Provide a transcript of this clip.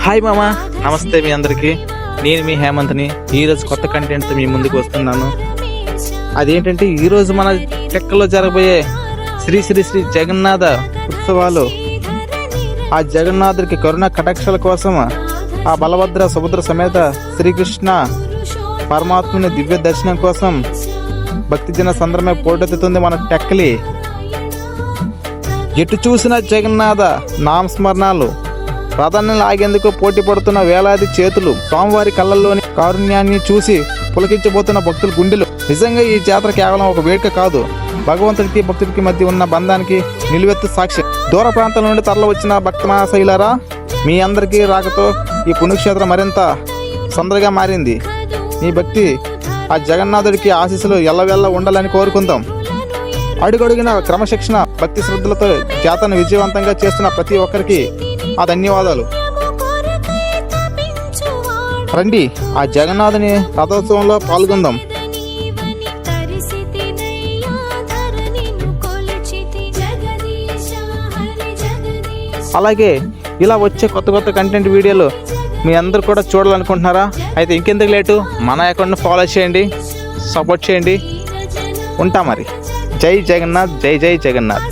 Hi మామ, నమస్తే మీ అందరికీ. నేను మీ హేమంత్ని. ఈరోజు కొత్త కంటెంట్తో మీ ముందుకు వస్తున్నాను. అదేంటంటే ఈరోజు మన టెక్కలో జరగబోయే శ్రీ శ్రీ శ్రీ జగన్నాథ ఉత్సవాలు. ఆ జగన్నాథుడికి కరుణ కటాక్షల కోసం ఆ బలభద్ర సుభద్ర సమేత శ్రీకృష్ణ పరమాత్మని దివ్య దర్శనం కోసం భక్తిజన సందర్భమే పోటెత్తుతుంది మన టెక్కలి. ఎటు చూసిన జగన్నాథ నామస్మరణాలు, రథాన్ని లాగేందుకు పోటీ పడుతున్న వేలాది చేతులు, స్వామివారి కళ్ళల్లోని కారుణ్యాన్ని చూసి పులకించబోతున్న భక్తుల గుండెలు. నిజంగా ఈ జాతర కేవలం ఒక వేడుక కాదు, భగవంతుడికి భక్తుడికి మధ్య ఉన్న బంధానికి నిలువెత్తు సాక్ష్యం. దూర ప్రాంతాల నుండి తరలి వచ్చిన భక్త మహాశైలారా, మీ అందరికీ రాకతో ఈ పుణ్యక్షేత్రం మరింత సందడిగా మారింది. మీ భక్తి ఆ జగన్నాథుడికి ఆశీస్సులు ఎల్లవెల్ల ఉండాలని కోరుకుందాం. అడుగడుగున క్రమశిక్షణ భక్తి శ్రద్ధలతో జాతరను విజయవంతంగా చేస్తున్న ప్రతి ఒక్కరికి ఆ ధన్యవాదాలు. రండి, ఆ జగన్నాథుని రథోత్సవంలో పాల్గొందాం. అలాగే ఇలా వచ్చే కొత్త కొత్త కంటెంట్ వీడియోలు మీ అందరూ కూడా చూడాలనుకుంటున్నారా? అయితే ఇంకెందుకు లేటు, మన అకౌంట్ని ఫాలో చేయండి, సపోర్ట్ చేయండి. ఉంటా మరి. జై జగన్నాథ్, జై జై జగన్నాథ్.